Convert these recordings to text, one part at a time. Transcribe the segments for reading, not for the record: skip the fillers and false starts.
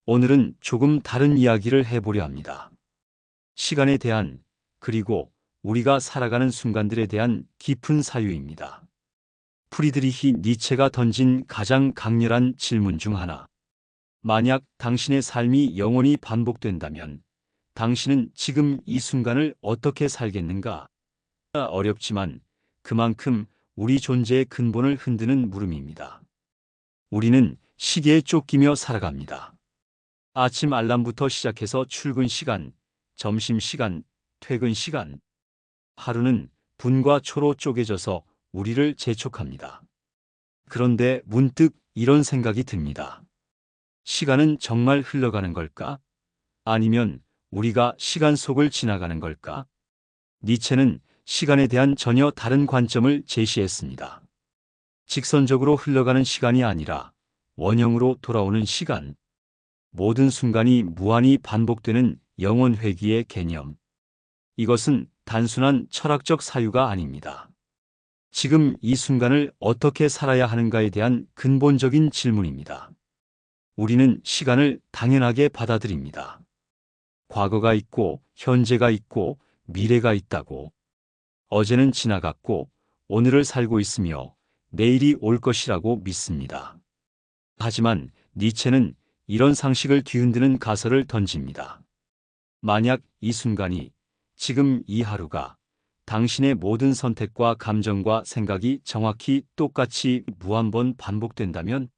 오늘은 조금 다른 이야기를 해보려 합니다. 시간에 대한, 그리고 우리가 살아가는 순간들에 대한 깊은 사유입니다. 프리드리히 니체가 던진 가장 강렬한 질문 중 하나. 만약 당신의 삶이 영원히 반복된다면 당신은 지금 이 순간을 어떻게 살겠는가? 어렵지만 그만큼 우리 존재의 근본을 흔드는 물음입니다. 우리는 시계에 쫓기며 살아갑니다. 아침 알람부터 시작해서 출근 시간, 점심 시간, 퇴근 시간. 하루는 분과 초로 쪼개져서 우리를 재촉합니다. 그런데 문득 이런 생각이 듭니다. 시간은 정말 흘러가는 걸까? 아니면 우리가 시간 속을 지나가는 걸까? 니체는 시간에 대한 전혀 다른 관점을 제시했습니다. 직선적으로 흘러가는 시간이 아니라 원형으로 돌아오는 시간. 모든 순간이 무한히 반복되는 영원 회귀의 개념. 이것은 단순한 철학적 사유가 아닙니다. 지금 이 순간을 어떻게 살아야 하는가에 대한 근본적인 질문입니다. 우리는 시간을 당연하게 받아들입니다. 과거가 있고, 현재가 있고, 미래가 있다고. 어제는 지나갔고, 오늘을 살고 있으며, 내일이 올 것이라고 믿습니다. 하지만 니체는 이런 상식을 뒤흔드는 가설을 던집니다. 만약 이 순간이, 지금 이 하루가 당신의 모든 선택과 감정과 생각이 정확히 똑같이 무한번 반복된다면,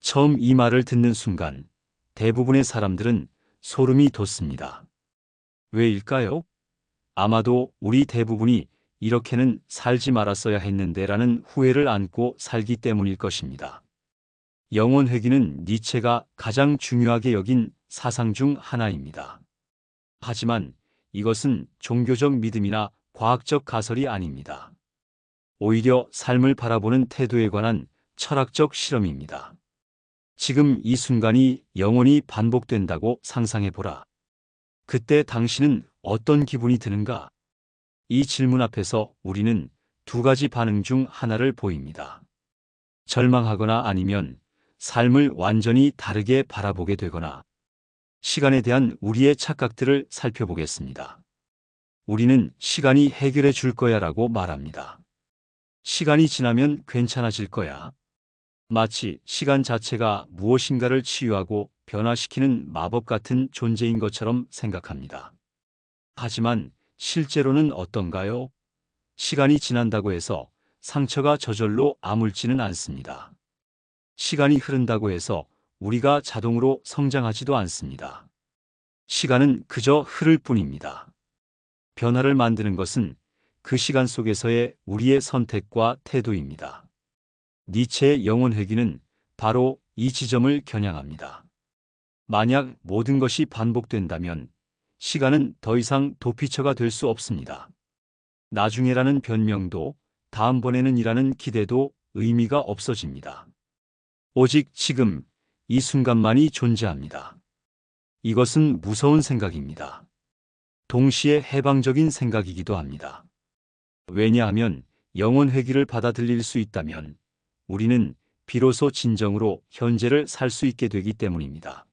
처음 이 말을 듣는 순간 대부분의 사람들은 소름이 돋습니다. 왜일까요? 아마도 우리 대부분이 이렇게는 살지 말았어야 했는데라는 후회를 안고 살기 때문일 것입니다. 영원 회귀는 니체가 가장 중요하게 여긴 사상 중 하나입니다. 하지만 이것은 종교적 믿음이나 과학적 가설이 아닙니다. 오히려 삶을 바라보는 태도에 관한 철학적 실험입니다. 지금 이 순간이 영원히 반복된다고 상상해보라. 그때 당신은 어떤 기분이 드는가? 이 질문 앞에서 우리는 두 가지 반응 중 하나를 보입니다. 절망하거나 아니면 삶을 완전히 다르게 바라보게 되거나. 시간에 대한 우리의 착각들을 살펴보겠습니다. 우리는 시간이 해결해 줄 거야라고 말합니다. 시간이 지나면 괜찮아질 거야. 마치 시간 자체가 무엇인가를 치유하고 변화시키는 마법 같은 존재인 것처럼 생각합니다. 하지만 실제로는 어떤가요? 시간이 지난다고 해서 상처가 저절로 아물지는 않습니다. 시간이 흐른다고 해서 우리가 자동으로 성장하지도 않습니다. 시간은 그저 흐를 뿐입니다. 변화를 만드는 것은 그 시간 속에서의 우리의 선택과 태도입니다. 니체의 영원 회귀는 바로 이 지점을 겨냥합니다. 만약 모든 것이 반복된다면 시간은 더 이상 도피처가 될 수 없습니다. 나중에라는 변명도 다음번에는 이라는 기대도 의미가 없어집니다. 오직 지금 이 순간만이 존재합니다. 이것은 무서운 생각입니다. 동시에 해방적인 생각이기도 합니다. 왜냐하면 영원 회귀를 받아들일 수 있다면 우리는 비로소 진정으로 현재를 살 수 있게 되기 때문입니다.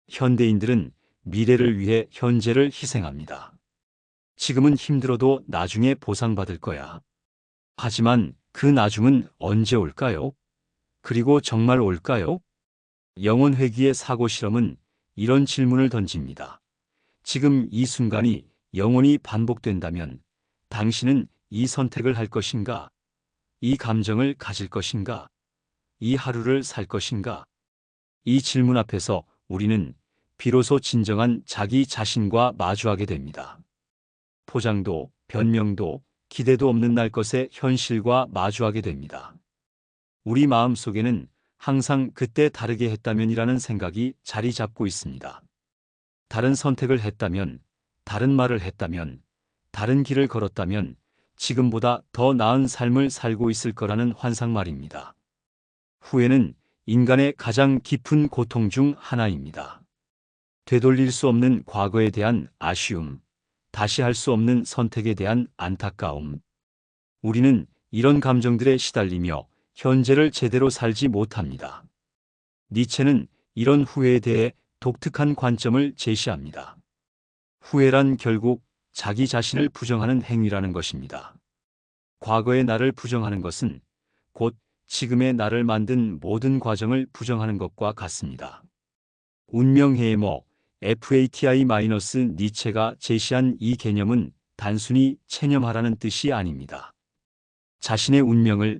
현대인들은 미래를 위해 현재를 희생합니다. 지금은 힘들어도 나중에 보상받을 거야. 하지만 그 나중은 언제 올까요? 그리고 정말 올까요? 영원 회귀의 사고 실험은 이런 질문을 던집니다. 지금 이 순간이 영원히 반복된다면 당신은 이 선택을 할 것인가? 이 감정을 가질 것인가? 이 하루를 살 것인가? 이 질문 앞에서 우리는 비로소 진정한 자기 자신과 마주하게 됩니다. 포장도, 변명도, 기대도 없는 날 것의 현실과 마주하게 됩니다. 우리 마음 속에는 항상 그때 다르게 했다면이라는 생각이 자리 잡고 있습니다. 다른 선택을 했다면, 다른 말을 했다면, 다른 길을 걸었다면 지금보다 더 나은 삶을 살고 있을 거라는 환상 말입니다. 후회는 인간의 가장 깊은 고통 중 하나입니다. 되돌릴 수 없는 과거에 대한 아쉬움, 다시 할 수 없는 선택에 대한 안타까움. 우리는 이런 감정들에 시달리며 현재를 제대로 살지 못합니다. 니체는 이런 후회에 대해 독특한 관점을 제시합니다. 후회란 결국 자기 자신을 부정하는 행위라는 것입니다. 과거의 나를 부정하는 것은 곧 지금의 나를 만든 모든 과정을 부정하는 것과 같습니다. 운명해머 FATI-니체가 제시한 이 개념은 단순히 체념하라는 뜻이 아닙니다. 자신의 운명을,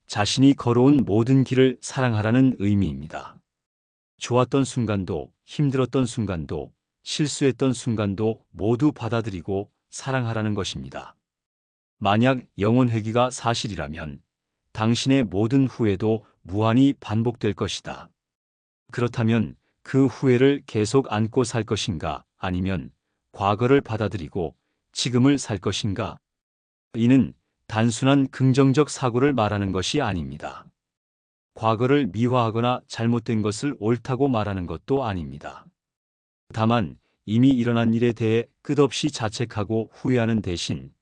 자신이 걸어온 모든 길을 사랑하라는 의미입니다. 좋았던 순간도, 힘들었던 순간도, 실수했던 순간도 모두 받아들이고 사랑하라는 것입니다. 만약 영혼회귀가 사실이라면 당신의 모든 후회도 무한히 반복될 것이다. 그렇다면 그 후회를 계속 안고 살 것인가, 아니면 과거를 받아들이고 지금을 살 것인가? 이는 단순한 긍정적 사고를 말하는 것이 아닙니다. 과거를 미화하거나 잘못된 것을 옳다고 말하는 것도 아닙니다. 다만 이미 일어난 일에 대해 끝없이 자책하고 후회하는 대신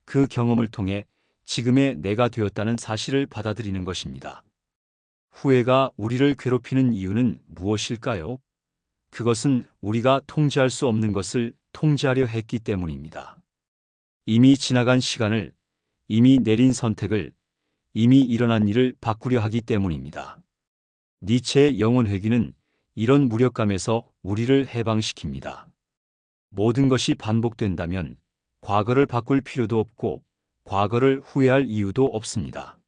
그 경험을 통해 지금의 내가 되었다는 사실을 받아들이는 것입니다. 후회가 우리를 괴롭히는 이유는 무엇일까요? 그것은 우리가 통제할 수 없는 것을 통제하려 했기 때문입니다. 이미 지나간 시간을, 이미 내린 선택을, 이미 일어난 일을 바꾸려 하기 때문입니다. 니체의 영혼회귀는 이런 무력감에서 우리를 해방시킵니다. 모든 것이 반복된다면 과거를 바꿀 필요도 없고 과거를 후회할 이유도 없습니다.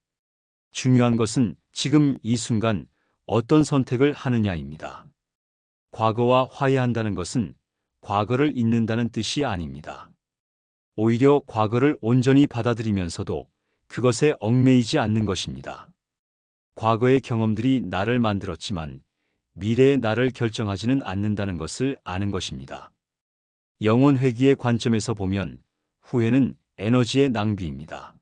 중요한 것은 지금 이 순간 어떤 선택을 하느냐입니다. 과거와 화해한다는 것은 과거를 잊는다는 뜻이 아닙니다. 오히려 과거를 온전히 받아들이면서도 그것에 얽매이지 않는 것입니다. 과거의 경험들이 나를 만들었지만 미래의 나를 결정하지는 않는다는 것을 아는 것입니다. 영혼회귀의 관점에서 보면 후회는 에너지의 낭비입니다.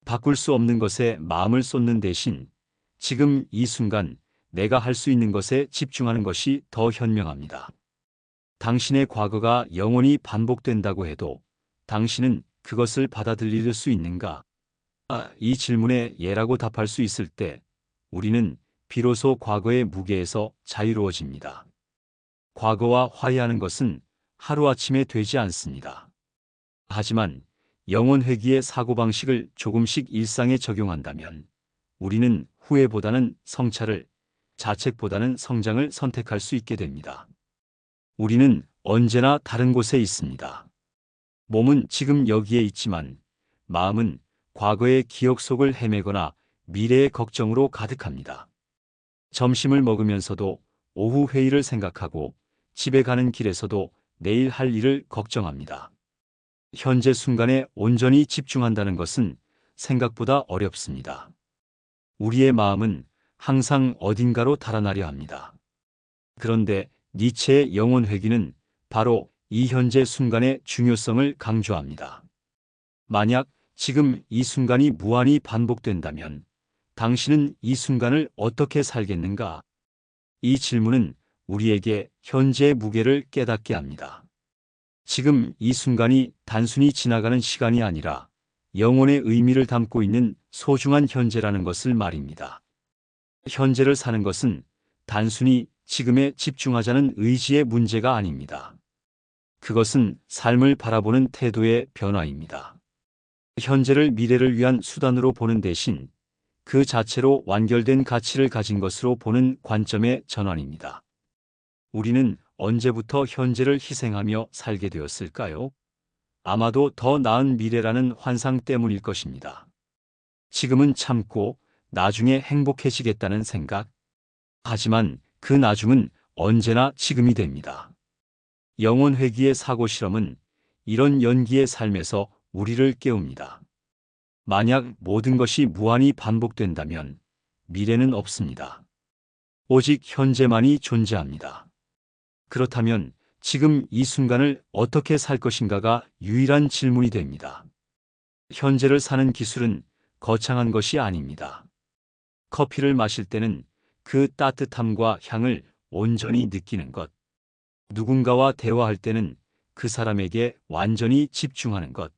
바꿀 수 없는 것에 마음을 쏟는 대신 지금 이 순간 내가 할 수 있는 것에 집중하는 것이 더 현명합니다. 당신의 과거가 영원히 반복된다고 해도 당신은 그것을 받아들일 수 있는가? 이 질문에 예라고 답할 수 있을 때 우리는 비로소 과거의 무게에서 자유로워집니다. 과거와 화해하는 것은 하루아침에 되지 않습니다. 하지만 영혼회귀의 사고방식을 조금씩 일상에 적용한다면 우리는 후회보다는 성찰을, 자책보다는 성장을 선택할 수 있게 됩니다. 우리는 언제나 다른 곳에 있습니다. 몸은 지금 여기에 있지만 마음은 과거의 기억 속을 헤매거나 미래의 걱정으로 가득합니다. 점심을 먹으면서도 오후 회의를 생각하고 집에 가는 길에서도 내일 할 일을 걱정합니다. 현재 순간에 온전히 집중한다는 것은 생각보다 어렵습니다. 우리의 마음은 항상 어딘가로 달아나려 합니다. 그런데 니체의 영혼회귀는 바로 이 현재 순간의 중요성을 강조합니다. 만약 지금 이 순간이 무한히 반복된다면 당신은 이 순간을 어떻게 살겠는가? 이 질문은 우리에게 현재의 무게를 깨닫게 합니다. 지금 이 순간이 단순히 지나가는 시간이 아니라 영혼의 의미를 담고 있는 소중한 현재라는 것을 말입니다. 현재를 사는 것은 단순히 지금에 집중하자는 의지의 문제가 아닙니다. 그것은 삶을 바라보는 태도의 변화입니다. 현재를 미래를 위한 수단으로 보는 대신 그 자체로 완결된 가치를 가진 것으로 보는 관점의 전환입니다. 우리는 언제부터 현재를 희생하며 살게 되었을까요? 아마도 더 나은 미래라는 환상 때문일 것입니다. 지금은 참고 나중에 행복해지겠다는 생각. 하지만 그 나중은 언제나 지금이 됩니다. 영혼회귀의 사고 실험은 이런 연기의 삶에서 우리를 깨웁니다. 만약 모든 것이 무한히 반복된다면 미래는 없습니다. 오직 현재만이 존재합니다. 그렇다면 지금 이 순간을 어떻게 살 것인가가 유일한 질문이 됩니다. 현재를 사는 기술은 거창한 것이 아닙니다. 커피를 마실 때는 그 따뜻함과 향을 온전히 느끼는 것. 누군가와 대화할 때는 그 사람에게 완전히 집중하는 것.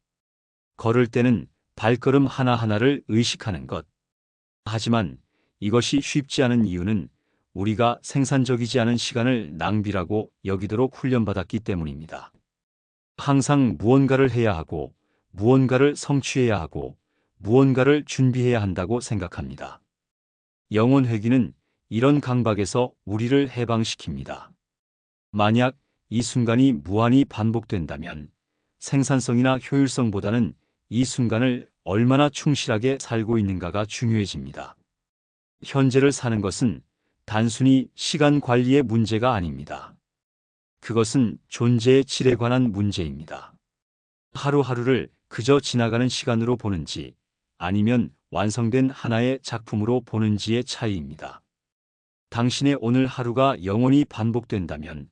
걸을 때는 발걸음 하나하나를 의식하는 것. 하지만 이것이 쉽지 않은 이유는 우리가 생산적이지 않은 시간을 낭비라고 여기도록 훈련받았기 때문입니다. 항상 무언가를 해야 하고, 무언가를 성취해야 하고, 무언가를 준비해야 한다고 생각합니다. 영혼 회귀는 이런 강박에서 우리를 해방시킵니다. 만약 이 순간이 무한히 반복된다면 생산성이나 효율성보다는 이 순간을 얼마나 충실하게 살고 있는가가 중요해집니다. 현재를 사는 것은 단순히 시간 관리의 문제가 아닙니다. 그것은 존재의 질에 관한 문제입니다. 하루하루를 그저 지나가는 시간으로 보는지 아니면 완성된 하나의 작품으로 보는지의 차이입니다. 당신의 오늘 하루가 영원히 반복된다면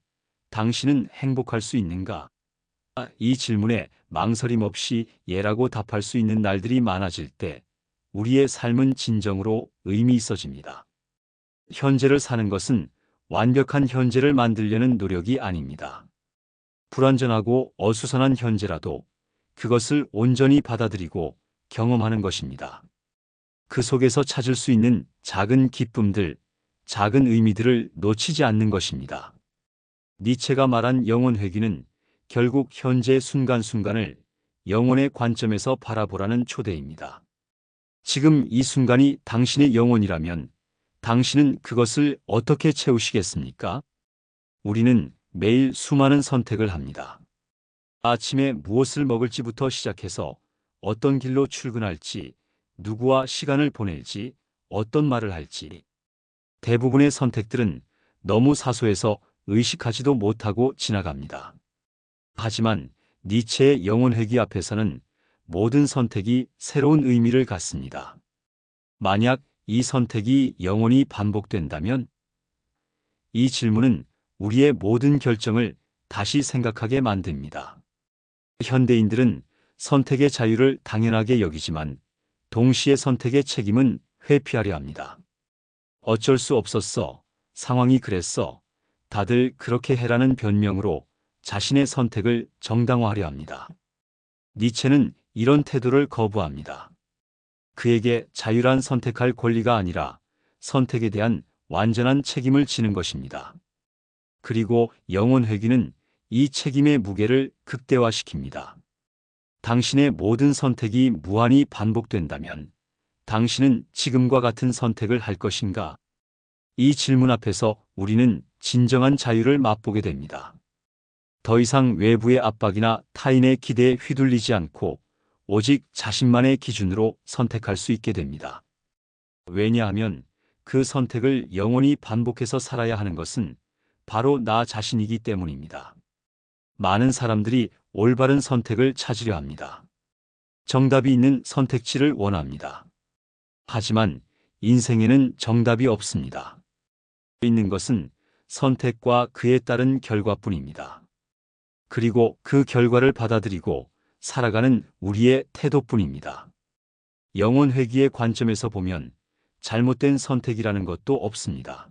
당신은 행복할 수 있는가? 이 질문에 망설임 없이 예라고 답할 수 있는 날들이 많아질 때 우리의 삶은 진정으로 의미 있어집니다. 현재를 사는 것은 완벽한 현재를 만들려는 노력이 아닙니다. 불완전하고 어수선한 현재라도 그것을 온전히 받아들이고 경험하는 것입니다. 그 속에서 찾을 수 있는 작은 기쁨들, 작은 의미들을 놓치지 않는 것입니다. 니체가 말한 영혼 회귀는 결국 현재의 순간순간을 영혼의 관점에서 바라보라는 초대입니다. 지금 이 순간이 당신의 영혼이라면 당신은 그것을 어떻게 채우시겠습니까? 우리는 매일 수많은 선택을 합니다. 아침에 무엇을 먹을지부터 시작해서 어떤 길로 출근할지, 누구와 시간을 보낼지, 어떤 말을 할지. 대부분의 선택들은 너무 사소해서 의식하지도 못하고 지나갑니다. 하지만 니체의 영혼 회귀 앞에서는 모든 선택이 새로운 의미를 갖습니다. 만약 이 선택이 영원히 반복된다면? 이 질문은 우리의 모든 결정을 다시 생각하게 만듭니다. 현대인들은 선택의 자유를 당연하게 여기지만 동시에 선택의 책임은 회피하려 합니다. 어쩔 수 없었어. 상황이 그랬어. 다들 그렇게 해라는 변명으로 자신의 선택을 정당화하려 합니다. 니체는 이런 태도를 거부합니다. 그에게 자유란 선택할 권리가 아니라 선택에 대한 완전한 책임을 지는 것입니다. 그리고 영혼 회귀는 이 책임의 무게를 극대화시킵니다. 당신의 모든 선택이 무한히 반복된다면 당신은 지금과 같은 선택을 할 것인가? 이 질문 앞에서 우리는 진정한 자유를 맛보게 됩니다. 더 이상 외부의 압박이나 타인의 기대에 휘둘리지 않고 오직 자신만의 기준으로 선택할 수 있게 됩니다. 왜냐하면 그 선택을 영원히 반복해서 살아야 하는 것은 바로 나 자신이기 때문입니다. 많은 사람들이 올바른 선택을 찾으려 합니다. 정답이 있는 선택지를 원합니다. 하지만 인생에는 정답이 없습니다. 있는 것은 선택과 그에 따른 결과뿐입니다. 그리고 그 결과를 받아들이고 살아가는 우리의 태도뿐입니다. 영혼 회귀의 관점에서 보면 잘못된 선택이라는 것도 없습니다.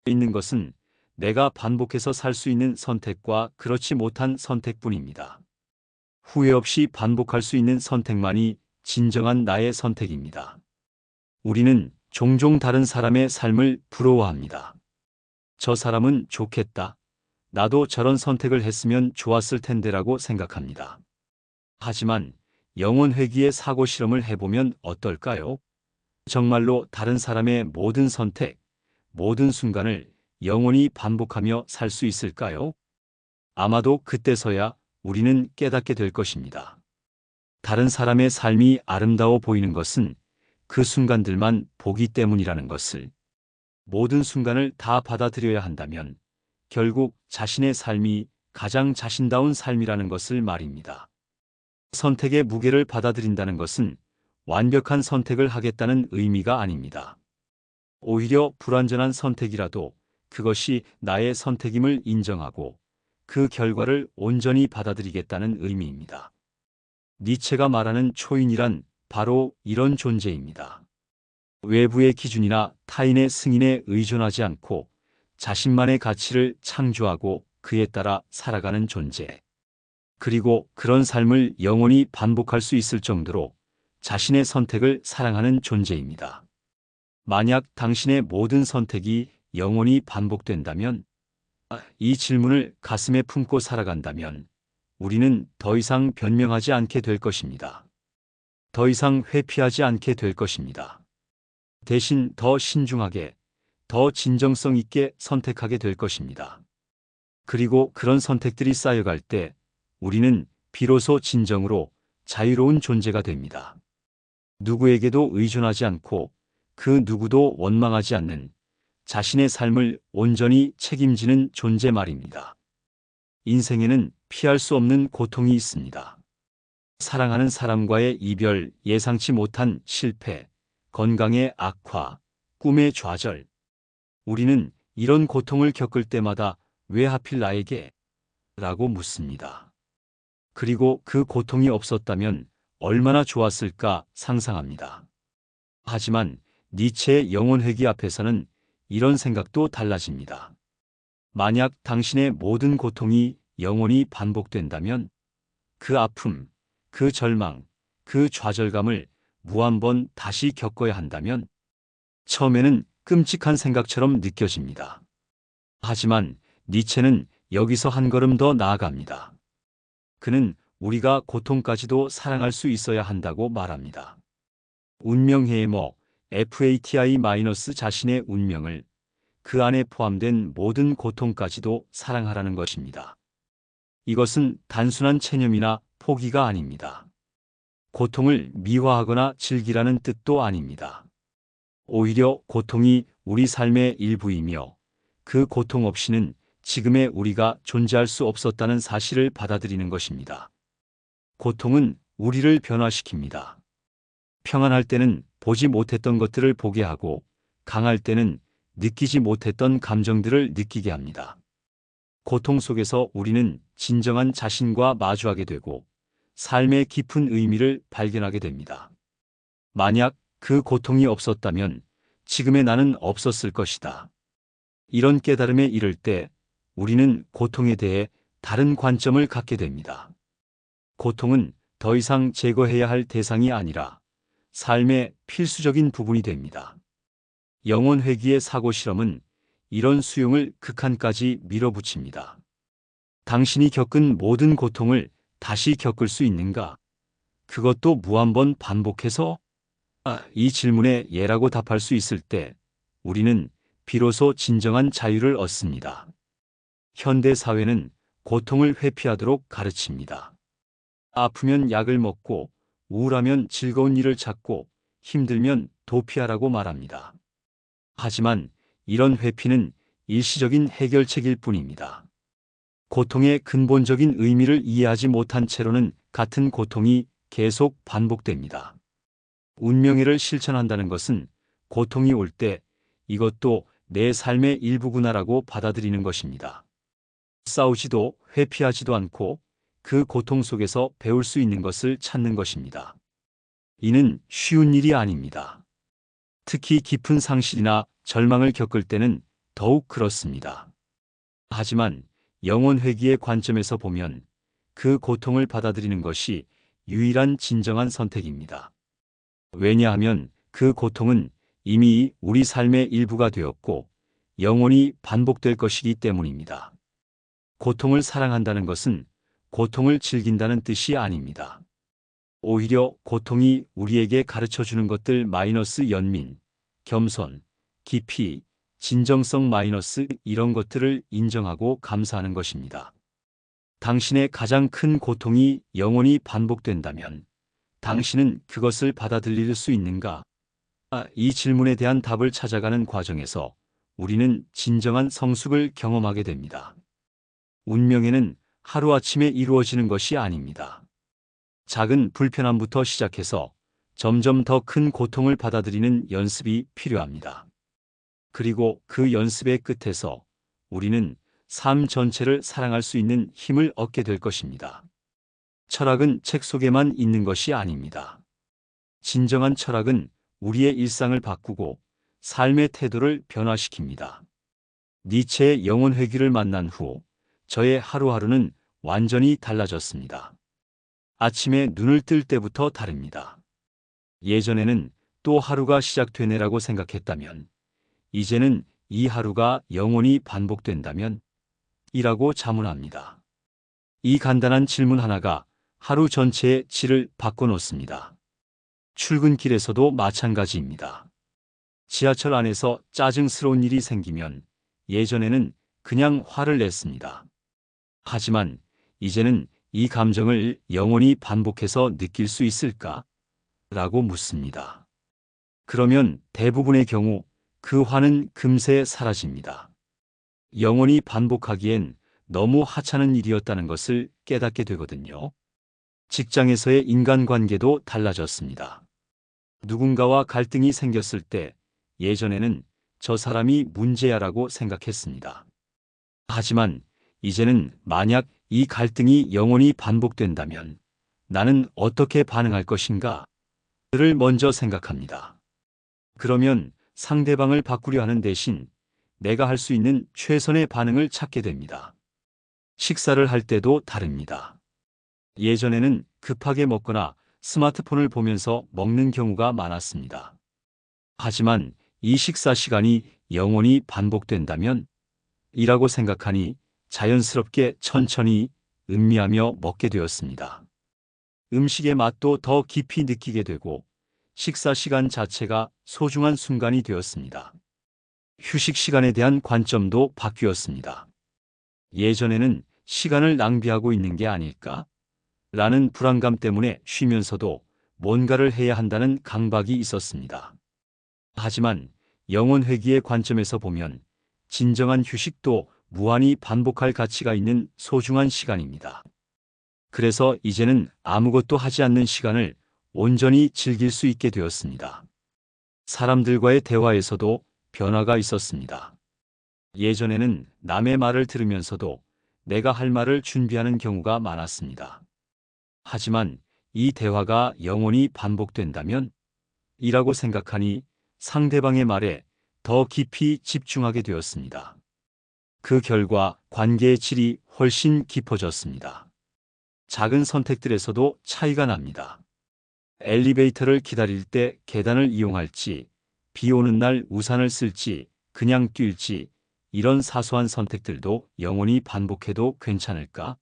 있는 것은 내가 반복해서 살 수 있는 선택과 그렇지 못한 선택뿐입니다. 후회 없이 반복할 수 있는 선택만이 진정한 나의 선택입니다. 우리는 종종 다른 사람의 삶을 부러워합니다. 저 사람은 좋겠다. 나도 저런 선택을 했으면 좋았을 텐데라고 생각합니다. 하지만 영혼 회귀의 사고 실험을 해보면 어떨까요? 정말로 다른 사람의 모든 선택, 모든 순간을 영원히 반복하며 살 수 있을까요? 아마도 그때서야 우리는 깨닫게 될 것입니다. 다른 사람의 삶이 아름다워 보이는 것은 그 순간들만 보기 때문이라는 것을. 모든 순간을 다 받아들여야 한다면 결국 자신의 삶이 가장 자신다운 삶이라는 것을 말입니다. 선택의 무게를 받아들인다는 것은 완벽한 선택을 하겠다는 의미가 아닙니다. 오히려 불완전한 선택이라도 그것이 나의 선택임을 인정하고 그 결과를 온전히 받아들이겠다는 의미입니다. 니체가 말하는 초인이란 바로 이런 존재입니다. 외부의 기준이나 타인의 승인에 의존하지 않고 자신만의 가치를 창조하고 그에 따라 살아가는 존재. 그리고 그런 삶을 영원히 반복할 수 있을 정도로 자신의 선택을 사랑하는 존재입니다. 만약 당신의 모든 선택이 영원히 반복된다면, 이 질문을 가슴에 품고 살아간다면 우리는 더 이상 변명하지 않게 될 것입니다. 더 이상 회피하지 않게 될 것입니다. 대신 더 신중하게, 더 진정성 있게 선택하게 될 것입니다. 그리고 그런 선택들이 쌓여갈 때 우리는 비로소 진정으로 자유로운 존재가 됩니다. 누구에게도 의존하지 않고 그 누구도 원망하지 않는 자신의 삶을 온전히 책임지는 존재 말입니다. 인생에는 피할 수 없는 고통이 있습니다. 사랑하는 사람과의 이별, 예상치 못한 실패, 건강의 악화, 꿈의 좌절. 우리는 이런 고통을 겪을 때마다 왜 하필 나에게? 라고 묻습니다. 그리고 그 고통이 없었다면 얼마나 좋았을까 상상합니다. 하지만 니체의 영혼회귀 앞에서는 이런 생각도 달라집니다. 만약 당신의 모든 고통이 영원히 반복된다면 그 아픔, 그 절망, 그 좌절감을 무한번 다시 겪어야 한다면 처음에는 끔찍한 생각처럼 느껴집니다. 하지만 니체는 여기서 한 걸음 더 나아갑니다. 그는 우리가 고통까지도 사랑할 수 있어야 한다고 말합니다. 운명해머 FATI- 자신의 운명을 그 안에 포함된 모든 고통까지도 사랑하라는 것입니다. 이것은 단순한 체념이나 포기가 아닙니다. 고통을 미화하거나 즐기라는 뜻도 아닙니다. 오히려 고통이 우리 삶의 일부이며 그 고통 없이는 지금의 우리가 존재할 수 없었다는 사실을 받아들이는 것입니다. 고통은 우리를 변화시킵니다. 평안할 때는 보지 못했던 것들을 보게 하고 강할 때는 느끼지 못했던 감정들을 느끼게 합니다. 고통 속에서 우리는 진정한 자신과 마주하게 되고 삶의 깊은 의미를 발견하게 됩니다. 만약 그 고통이 없었다면 지금의 나는 없었을 것이다. 이런 깨달음에 이를 때 우리는 고통에 대해 다른 관점을 갖게 됩니다. 고통은 더 이상 제거해야 할 대상이 아니라 삶의 필수적인 부분이 됩니다. 영혼회귀의 사고 실험은 이런 수용을 극한까지 밀어붙입니다. 당신이 겪은 모든 고통을 다시 겪을 수 있는가? 그것도 무한번 반복해서? 이 질문에 예라고 답할 수 있을 때 우리는 비로소 진정한 자유를 얻습니다. 현대 사회는 고통을 회피하도록 가르칩니다. 아프면 약을 먹고 우울하면 즐거운 일을 찾고 힘들면 도피하라고 말합니다. 하지만 이런 회피는 일시적인 해결책일 뿐입니다. 고통의 근본적인 의미를 이해하지 못한 채로는 같은 고통이 계속 반복됩니다. 운명해를 실천한다는 것은 고통이 올 때 이것도 내 삶의 일부구나라고 받아들이는 것입니다. 싸우지도 회피하지도 않고 그 고통 속에서 배울 수 있는 것을 찾는 것입니다. 이는 쉬운 일이 아닙니다. 특히 깊은 상실이나 절망을 겪을 때는 더욱 그렇습니다. 하지만 영혼회귀의 관점에서 보면 그 고통을 받아들이는 것이 유일한 진정한 선택입니다. 왜냐하면 그 고통은 이미 우리 삶의 일부가 되었고 영원히 반복될 것이기 때문입니다. 고통을 사랑한다는 것은 고통을 즐긴다는 뜻이 아닙니다. 오히려 고통이 우리에게 가르쳐주는 것들 마이너스 연민, 겸손, 깊이, 진정성 마이너스 이런 것들을 인정하고 감사하는 것입니다. 당신의 가장 큰 고통이 영원히 반복된다면 당신은 그것을 받아들일 수 있는가? 이 질문에 대한 답을 찾아가는 과정에서 우리는 진정한 성숙을 경험하게 됩니다. 운명에는 하루아침에 이루어지는 것이 아닙니다. 작은 불편함부터 시작해서 점점 더 큰 고통을 받아들이는 연습이 필요합니다. 그리고 그 연습의 끝에서 우리는 삶 전체를 사랑할 수 있는 힘을 얻게 될 것입니다. 철학은 책 속에만 있는 것이 아닙니다. 진정한 철학은 우리의 일상을 바꾸고 삶의 태도를 변화시킵니다. 니체의 영혼회귀를 만난 후 저의 하루하루는 완전히 달라졌습니다. 아침에 눈을 뜰 때부터 다릅니다. 예전에는 또 하루가 시작되네라고 생각했다면 이제는 이 하루가 영원히 반복된다면? 이라고 자문합니다. 이 간단한 질문 하나가 하루 전체의 질을 바꿔놓습니다. 출근길에서도 마찬가지입니다. 지하철 안에서 짜증스러운 일이 생기면 예전에는 그냥 화를 냈습니다. 하지만 이제는 이 감정을 영원히 반복해서 느낄 수 있을까? 라고 묻습니다. 그러면 대부분의 경우 그 화는 금세 사라집니다. 영원히 반복하기엔 너무 하찮은 일이었다는 것을 깨닫게 되거든요. 직장에서의 인간관계도 달라졌습니다. 누군가와 갈등이 생겼을 때 예전에는 저 사람이 문제야라고 생각했습니다. 하지만 이제는 만약 이 갈등이 영원히 반복된다면 나는 어떻게 반응할 것인가? 를 먼저 생각합니다. 그러면 상대방을 바꾸려 하는 대신 내가 할 수 있는 최선의 반응을 찾게 됩니다. 식사를 할 때도 다릅니다. 예전에는 급하게 먹거나 스마트폰을 보면서 먹는 경우가 많았습니다. 하지만 이 식사 시간이 영원히 반복된다면? 이라고 생각하니 자연스럽게 천천히 음미하며 먹게 되었습니다. 음식의 맛도 더 깊이 느끼게 되고 식사 시간 자체가 소중한 순간이 되었습니다. 휴식 시간에 대한 관점도 바뀌었습니다. 예전에는 시간을 낭비하고 있는 게 아닐까? 라는 불안감 때문에 쉬면서도 뭔가를 해야 한다는 강박이 있었습니다. 하지만 영혼회귀의 관점에서 보면 진정한 휴식도 무한히 반복할 가치가 있는 소중한 시간입니다. 그래서 이제는 아무것도 하지 않는 시간을 온전히 즐길 수 있게 되었습니다. 사람들과의 대화에서도 변화가 있었습니다. 예전에는 남의 말을 들으면서도 내가 할 말을 준비하는 경우가 많았습니다. 하지만 이 대화가 영원히 반복된다면? 이라고 생각하니 상대방의 말에 더 깊이 집중하게 되었습니다. 그 결과 관계의 질이 훨씬 깊어졌습니다. 작은 선택들에서도 차이가 납니다. 엘리베이터를 기다릴 때 계단을 이용할지, 비 오는 날 우산을 쓸지, 그냥 뛸지, 이런 사소한 선택들도 영원히 반복해도 괜찮을까?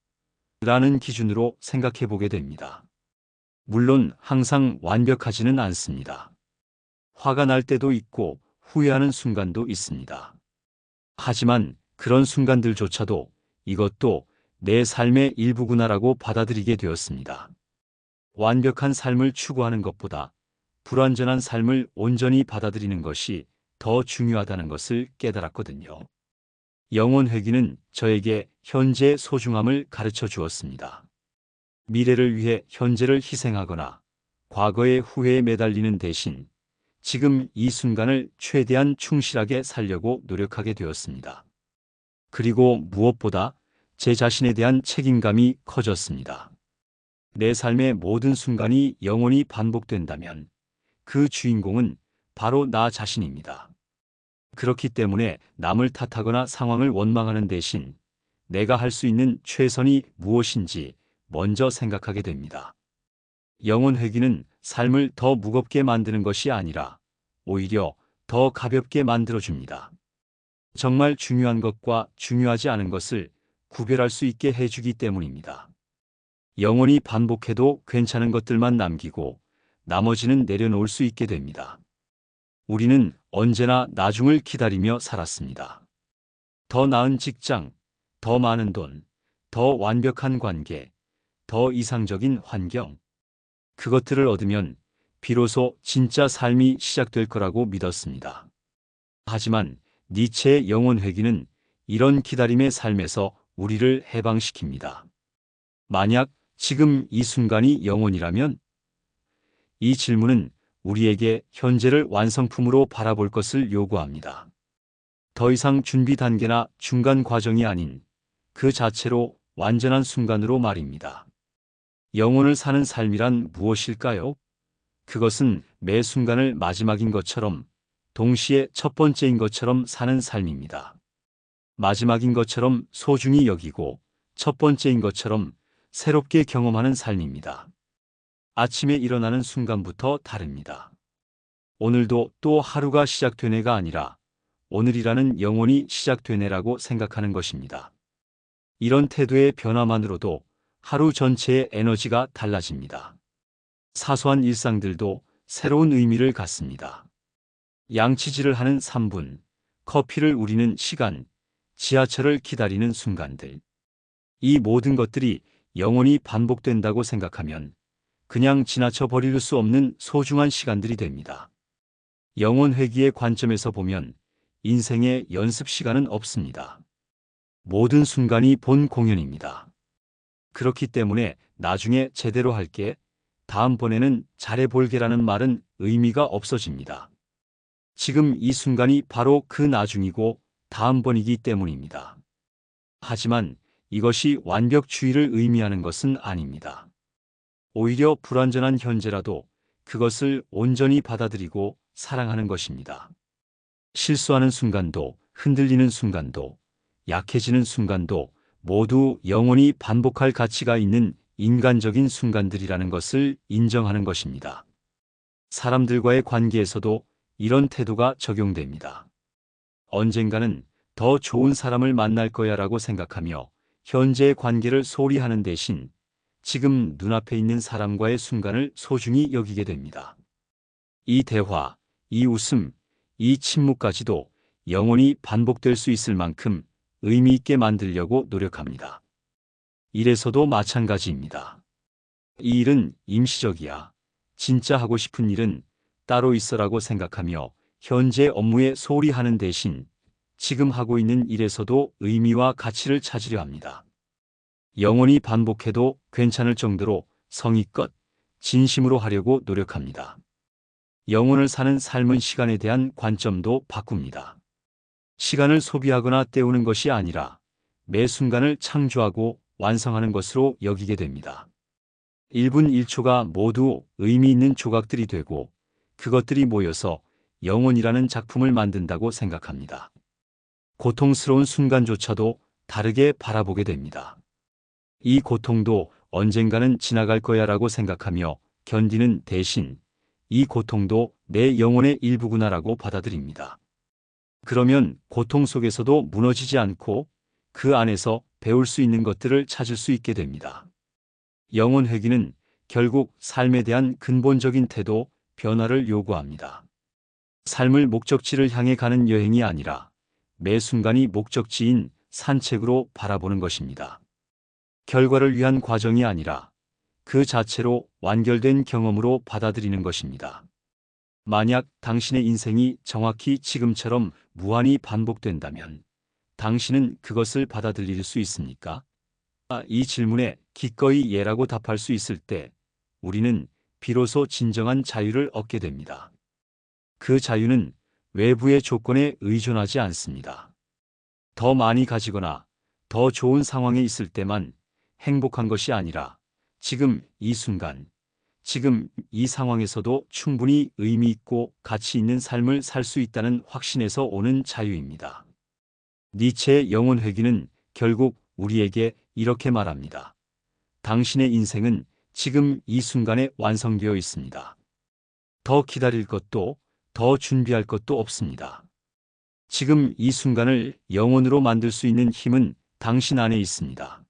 라는 기준으로 생각해 보게 됩니다. 물론 항상 완벽하지는 않습니다. 화가 날 때도 있고 후회하는 순간도 있습니다. 하지만 그런 순간들조차도 이것도 내 삶의 일부구나라고 받아들이게 되었습니다. 완벽한 삶을 추구하는 것보다 불완전한 삶을 온전히 받아들이는 것이 더 중요하다는 것을 깨달았거든요. 영혼회귀는 저에게 현재의 소중함을 가르쳐 주었습니다. 미래를 위해 현재를 희생하거나 과거의 후회에 매달리는 대신 지금 이 순간을 최대한 충실하게 살려고 노력하게 되었습니다. 그리고 무엇보다 제 자신에 대한 책임감이 커졌습니다. 내 삶의 모든 순간이 영원히 반복된다면 그 주인공은 바로 나 자신입니다. 그렇기 때문에 남을 탓하거나 상황을 원망하는 대신 내가 할 수 있는 최선이 무엇인지 먼저 생각하게 됩니다. 영혼회귀는 삶을 더 무겁게 만드는 것이 아니라 오히려 더 가볍게 만들어줍니다. 정말 중요한 것과 중요하지 않은 것을 구별할 수 있게 해주기 때문입니다. 영원히 반복해도 괜찮은 것들만 남기고 나머지는 내려놓을 수 있게 됩니다. 우리는 언제나 나중을 기다리며 살았습니다. 더 나은 직장, 더 많은 돈, 더 완벽한 관계, 더 이상적인 환경. 그것들을 얻으면 비로소 진짜 삶이 시작될 거라고 믿었습니다. 하지만 니체의 영혼회귀는 이런 기다림의 삶에서 우리를 해방시킵니다. 만약 지금 이 순간이 영원이라면? 이 질문은 우리에게 현재를 완성품으로 바라볼 것을 요구합니다. 더 이상 준비 단계나 중간 과정이 아닌 그 자체로 완전한 순간으로 말입니다. 영혼을 사는 삶이란 무엇일까요? 그것은 매 순간을 마지막인 것처럼 동시에 첫 번째인 것처럼 사는 삶입니다. 마지막인 것처럼 소중히 여기고 첫 번째인 것처럼 새롭게 경험하는 삶입니다. 아침에 일어나는 순간부터 다릅니다. 오늘도 또 하루가 시작된 해가 아니라 오늘이라는 영혼이 시작되네라고 생각하는 것입니다. 이런 태도의 변화만으로도 하루 전체의 에너지가 달라집니다. 사소한 일상들도 새로운 의미를 갖습니다. 양치질을 하는 3분, 커피를 우리는 시간, 지하철을 기다리는 순간들. 이 모든 것들이 영원히 반복된다고 생각하면 그냥 지나쳐 버릴 수 없는 소중한 시간들이 됩니다. 영혼 회귀의 관점에서 보면 인생의 연습 시간은 없습니다. 모든 순간이 본 공연입니다. 그렇기 때문에 나중에 제대로 할게, 다음번에는 잘해볼게라는 말은 의미가 없어집니다. 지금 이 순간이 바로 그 나중이고 다음번이기 때문입니다. 하지만 이것이 완벽주의를 의미하는 것은 아닙니다. 오히려 불완전한 현재라도 그것을 온전히 받아들이고 사랑하는 것입니다. 실수하는 순간도, 흔들리는 순간도, 약해지는 순간도 모두 영원히 반복할 가치가 있는 인간적인 순간들이라는 것을 인정하는 것입니다. 사람들과의 관계에서도 이런 태도가 적용됩니다. 언젠가는 더 좋은 사람을 만날 거야라고 생각하며 현재의 관계를 소홀히 하는 대신 지금 눈앞에 있는 사람과의 순간을 소중히 여기게 됩니다. 이 대화, 이 웃음, 이 침묵까지도 영원히 반복될 수 있을 만큼 의미 있게 만들려고 노력합니다. 일에서도 마찬가지입니다. 이 일은 임시적이야. 진짜 하고 싶은 일은 따로 있어라고 생각하며 현재 업무에 소홀히 하는 대신 지금 하고 있는 일에서도 의미와 가치를 찾으려 합니다. 영원히 반복해도 괜찮을 정도로 성의껏 진심으로 하려고 노력합니다. 영혼을 사는 삶은 시간에 대한 관점도 바꿉니다. 시간을 소비하거나 때우는 것이 아니라 매 순간을 창조하고 완성하는 것으로 여기게 됩니다. 1분 1초가 모두 의미 있는 조각들이 되고 그것들이 모여서 영혼이라는 작품을 만든다고 생각합니다. 고통스러운 순간조차도 다르게 바라보게 됩니다. 이 고통도 언젠가는 지나갈 거야라고 생각하며 견디는 대신 이 고통도 내 영혼의 일부구나라고 받아들입니다. 그러면 고통 속에서도 무너지지 않고 그 안에서 배울 수 있는 것들을 찾을 수 있게 됩니다. 영혼 회귀는 결국 삶에 대한 근본적인 태도, 변화를 요구합니다. 삶을 목적지를 향해 가는 여행이 아니라 매 순간이 목적지인 산책으로 바라보는 것입니다. 결과를 위한 과정이 아니라 그 자체로 완결된 경험으로 받아들이는 것입니다. 만약 당신의 인생이 정확히 지금처럼 무한히 반복된다면 당신은 그것을 받아들일 수 있습니까? 이 질문에 기꺼이 예라고 답할 수 있을 때 우리는 비로소 진정한 자유를 얻게 됩니다. 그 자유는 외부의 조건에 의존하지 않습니다. 더 많이 가지거나 더 좋은 상황에 있을 때만 행복한 것이 아니라 지금 이 순간, 지금 이 상황에서도 충분히 의미 있고 가치 있는 삶을 살 수 있다는 확신에서 오는 자유입니다. 니체의 영혼 회귀는 결국 우리에게 이렇게 말합니다. 당신의 인생은 지금 이 순간에 완성되어 있습니다. 더 기다릴 것도 더 준비할 것도 없습니다. 지금 이 순간을 영혼으로 만들 수 있는 힘은 당신 안에 있습니다.